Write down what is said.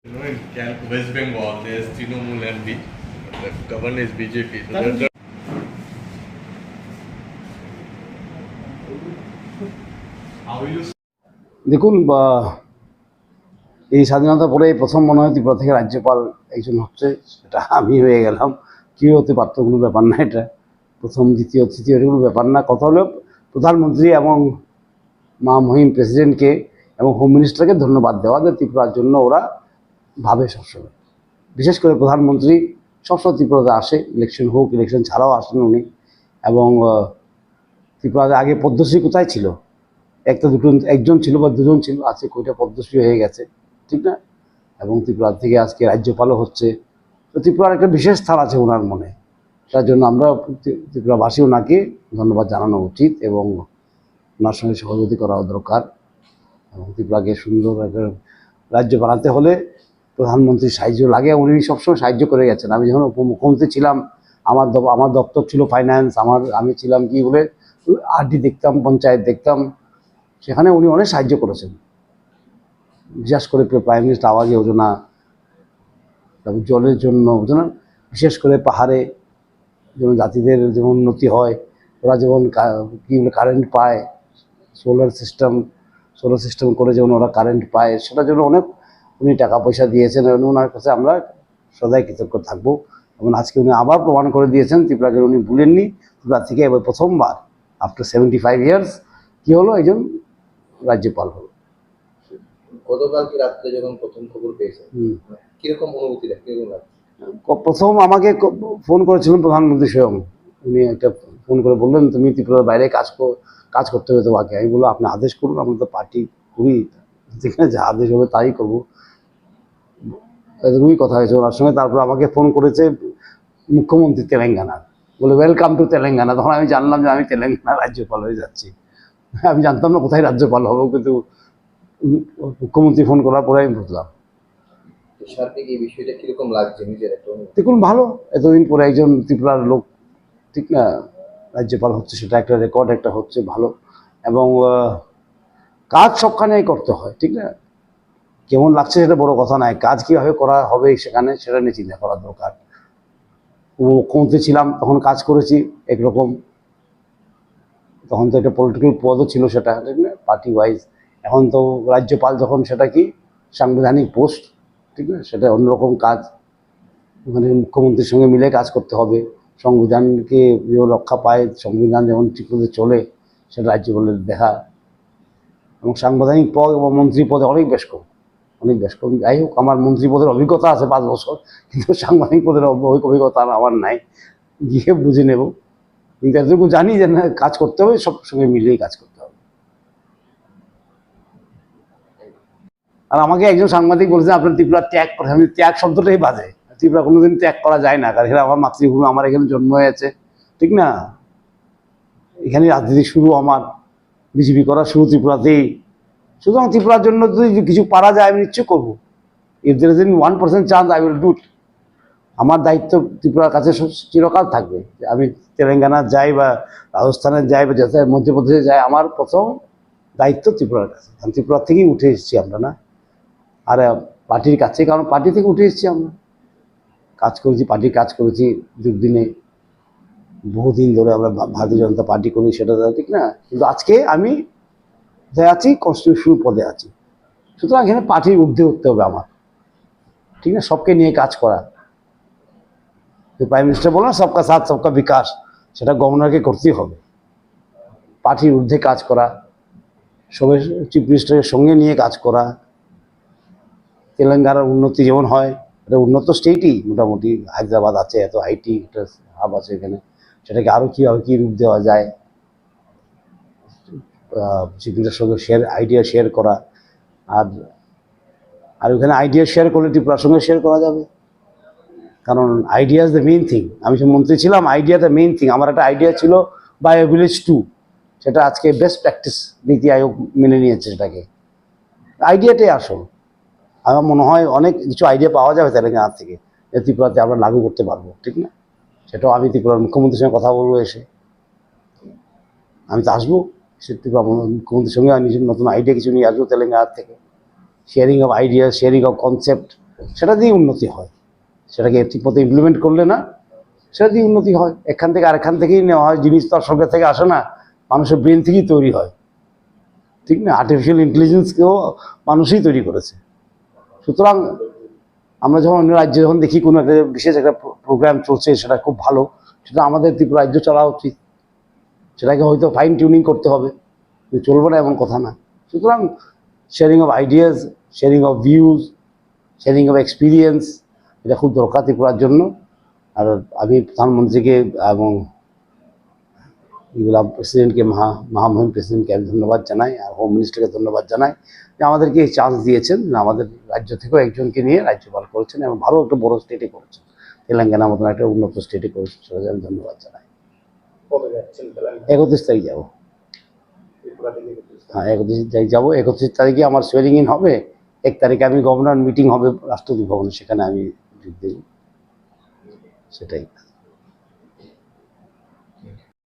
In West Bengal, there's Trinamool and the governor is BJP. So how will you? দেখুন এই স্বাধীনতা পরে প্রথম মনে হয় ত্রিপুরা থেকে রাজ্যপাল একজন হচ্ছে, সেটা আমি হয়ে গেলাম। কী হতে পারতো, কোনো ব্যাপার না। এটা প্রথম দ্বিতীয় তৃতীয় এটা কোনো ব্যাপার না। কথা হলো প্রধানমন্ত্রী এবং মহিম প্রেসিডেন্টকে এবং হোম মিনিস্টারকে ধন্যবাদ দেওয়া যে ত্রিপুরার জন্য ওরা ভাবে সবসময়। বিশেষ করে প্রধানমন্ত্রী সবসময় ত্রিপুরাতে আসে, ইলেকশন হোক ইলেকশন ছাড়াও আসেন উনি। এবং ত্রিপুরাতে আগে পদ্মশ্রী কোথায় ছিল? একটা দুটো একজন ছিল বা দুজন ছিল, আজকে কয়টা পদ্মশ্রী হয়ে গেছে, ঠিক না? এবং ত্রিপুরা থেকে আজকে রাজ্যপালও হচ্ছে। তো ত্রিপুরার একটা বিশেষ স্থান আছে ওনার মনে। তার জন্য আমরা ত্রিপুরাবাসী ওনাকে ধন্যবাদ জানানো উচিত এবং ওনার সঙ্গে সহযোগিতা করা দরকার। এবং ত্রিপুরাকে সুন্দর একটা রাজ্য বানাতে হলে প্রধানমন্ত্রীর সাহায্য লাগে। উনি সবসময় সাহায্য করে গেছেন। আমি যখন উপমুখ্যমন্ত্রী ছিলাম, আমার দপ্তর ছিল ফাইন্যান্স, আমি ছিলাম কি বলে আরডি দেখতাম, পঞ্চায়েত দেখতাম। সেখানে উনি অনেক সাহায্য করেছেন, বিশেষ করে প্রাইম মিনিস্টার আবাস যোজনা, তারপর জলের জন্য বুঝলেন, বিশেষ করে পাহাড়ে যেমন জাতিদের যেমন উন্নতি হয়, ওরা যেমন কী বলে কারেন্ট পায়, সোলার সিস্টেম করে যেমন ওরা কারেন্ট পায়, সেটার জন্য অনেক উনি টাকা পয়সা দিয়েছেন। ওনার কাছে আমরা সদাই কৃতজ্ঞ থাকবো। এবং আজকে উনি আবার প্রমাণ করে দিয়েছেন ত্রিপুরাকে উনি ভুলেননি। ত্রিপুরা থেকে এবার প্রথমবার আফটার 75 ইয়ার্স কী হলো, একজন রাজ্যপাল হলো। গতকালকে রাত্রে যখন প্রথম খবর পেয়েছেন, কিরকম অনুভূতি, কিরকম লাগছে? প্রথম আমাকে ফোন করেছিলেন প্রধানমন্ত্রী স্বয়ং। উনি একটা ফোন করে বললেন, তুমি ত্রিপুরার বাইরে কাজ করতে হবে তোমাকে। আমি বললাম, আপনি আদেশ করুন, আমরা তো পার্টি করি, যেখানে যা আদেশ হবে তাই করবো। এরকমই কথা হয়েছে ওনার সঙ্গে। তারপর আমাকে ফোন করেছে মুখ্যমন্ত্রী তেলেঙ্গানার, বলে ওয়েলকাম টু তেলেঙ্গানা। তখন আমি জানলাম যে আমি তেলেঙ্গানা রাজ্যপাল হয়ে যাচ্ছি। আমি জানতাম না কোথায় রাজ্যপাল হবো, কিন্তু মুখ্যমন্ত্রী ফোন করার পরে আমি বুঝলাম। সার্বিক এই বিষয়টা কিরকম লাগছে নিজের একটা অনুভূতি? দেখুন, ভালো। এতদিন পরে একজন ত্রিপুরার লোক, ঠিক না, রাজ্যপাল হচ্ছে, সেটা একটা রেকর্ড একটা হচ্ছে, ভালো। এবং কাজ সবখানেই করতে হয়, ঠিক না? কেমন লাগছে সেটা বড় কথা নয়, কাজ কীভাবে করা হবে সেখানে সেটা নিয়ে চিন্তা করা দরকার। মুখ্যমন্ত্রী ছিলাম তখন কাজ করেছি একরকম, তখন তো একটা পলিটিক্যাল পদও ছিল সেটা, ঠিক না, পার্টি ওয়াইজ। এখন তো রাজ্যপাল যখন, সেটা কি সাংবিধানিক পোস্ট, ঠিক না, সেটা অন্যরকম কাজ। ওখানে মুখ্যমন্ত্রীর সঙ্গে মিলে কাজ করতে হবে। সংবিধানকে যে রক্ষা পায়, সংবিধান যেমন ঠিক মতো চলে, সেটা রাজ্যপালের দেখা। এবং সাংবিধানিক পদ এবং মন্ত্রী পদে অনেক বেশ কম। যাই হোক, আমার মন্ত্রী পদের অভিজ্ঞতা আছে 5 বছর, কিন্তু সাংবিধানিক পদের অভিজ্ঞতা আমার নাই। গিয়ে বুঝে নেব। কিন্তু এতটুকু জানি যে না, কাজ করতে হবে, সব সঙ্গে মিলিয়ে কাজ করতে হবে। আর আমাকে একজন সাংবাদিক বলেছে, আপনার ত্রিপুরা ত্যাগ করে। আমি ত্যাগ শব্দটাই বাজে। ত্রিপুরা কোনোদিন ত্যাগ করা যায় না, কারণ এখানে আমার মাতৃভূমি, আমার এখানে জন্ম হয়েছে, ঠিক না? এখানে রাজনীতি শুরু, আমার বিজেপি করা শুরু ত্রিপুরাতেই। সুতরাং ত্রিপুরার জন্য যদি কিছু পারা যায় আমি নিশ্চয় করবো। If there is 1% chance, I will do it. আমার দায়িত্ব ত্রিপুরার কাছে চিরকাল থাকবে। আমি তেলেঙ্গানা যাই বা রাজস্থানে যাই বা যাতে মধ্যপ্রদেশে যাই, আমার প্রথম দায়িত্ব ত্রিপুরার কাছে। কারণ ত্রিপুরা থেকেই উঠে এসেছি আমরা, না? আর পার্টির কাছে, কারণ পার্টি থেকে উঠে এসেছি আমরা, কাজ করেছি, পার্টির কাজ করেছি দুর্দিনে। বহুদিন ধরে আমরা ভারতীয় জনতা পার্টি করি, সেটা ঠিক না? কিন্তু আজকে আমি আছি, কনস্টিটিউশনাল পদে আছি। সুতরাং এখানে পার্টির ঊর্ধ্বে উঠতে হবে আমার, ঠিক না? সবকে নিয়ে কাজ করা। প্রাইম মিনিস্টার বলো না, সবকা সাথ সবকা বিকাশ, সেটা গভর্নরকে করতেই হবে। পার্টির ঊর্ধ্বে কাজ করা, সবাই চিফ মিনিস্টারের সঙ্গে নিয়ে কাজ করা। তেলেঙ্গানার উন্নতি যেমন হয়, এটা উন্নত স্টেটই মোটামুটি। হায়দ্রাবাদ আছে, এত আইটি একটা হাব আছে এখানে, সেটাকে আরও কীভাবে কী রূপ দেওয়া যায়, চিফ মিনিস্টারের সঙ্গে আইডিয়া শেয়ার করা। আর ওখানে আইডিয়া শেয়ার করলে ত্রিপুরার সঙ্গে শেয়ার করা যাবে, কারণ idea is the main thing. আমি যে মন্ত্রী ছিলাম, আইডিয়াটা মেইন থিং। আমার একটা আইডিয়া ছিল বাই এ ভিলেজ 2, সেটা আজকে বেস্ট প্র্যাকটিস নীতি আয়োগ মেনে নিয়েছে। সেটাকে আইডিয়াটাই আসল। আমার মনে হয় অনেক কিছু আইডিয়া পাওয়া যাবে তেলেঙ্গানা থেকে, ত্রিপুরাতে আমরা লাগু করতে পারবো, ঠিক না? সেটাও আমি ত্রিপুরার মুখ্যমন্ত্রীর সঙ্গে কথা বলবো এসে। আমি তো আসবো, সে ত্রিপুরা মুখ্যমন্ত্রীর সঙ্গে নিজের নতুন আইডিয়া কিছু নিয়ে আসবো তেলেঙ্গানা থেকে। Sharing of idea, sharing of concept, সেটা দিয়ে উন্নতি হয়। সেটাকে ঠিকমতো ইমপ্লিমেন্ট করলে না, সেটা দিয়ে উন্নতি হয়। এখান থেকে আরেকখান থেকেই নেওয়া হয়, জিনিস তো আর সরকার থেকে আসে না, মানুষের ব্রেন থেকেই তৈরি হয়, ঠিক না? আর্টিফিশিয়াল ইন্টেলিজেন্সকেও মানুষই তৈরি করেছে। সুতরাং আমরা যখন অন্য রাজ্যে যখন দেখি কোনো একটা বিশেষ একটা প্রোগ্রাম চলছে, সেটা খুব ভালো, সেটা আমাদের ত্রিপুরা রাজ্য চলা উচিত। সেটাকে হয়তো ফাইন টিউনিং করতে হবে, চলবে না এমন কথা না। সুতরাং sharing of ideas, sharing of views, sharing of experience, এটা খুব দরকার ত্রিপুরার জন্য। আর আমি প্রধানমন্ত্রীকে এবং প্রেসিডেন্টকে, মহামহিম প্রেসিডেন্টকে আমি ধন্যবাদ জানাই, আর হোম মিনিস্টারকে ধন্যবাদ জানাই যে আমাদেরকে এই চান্স দিয়েছেন, আমাদের রাজ্য থেকেও একজনকে নিয়ে রাজ্যপাল করেছেন এবং ভালো একটা বড় স্টেটে করেছেন, তেলেঙ্গানার মতন একটা উন্নত স্টেটে করেছেন, সেটাকে আমি ধন্যবাদ জানাই। 31 তারিখ যাবো। হ্যাঁ, 31 তারিখ যাবো। 31 তারিখে আমার সোয়ারিং ইন হবে। 1 তারিখে আমি গভর্নর মিটিং হবে রাষ্ট্রপতি ভবনে, সেখানে আমি যোগ দেব, সেটাই।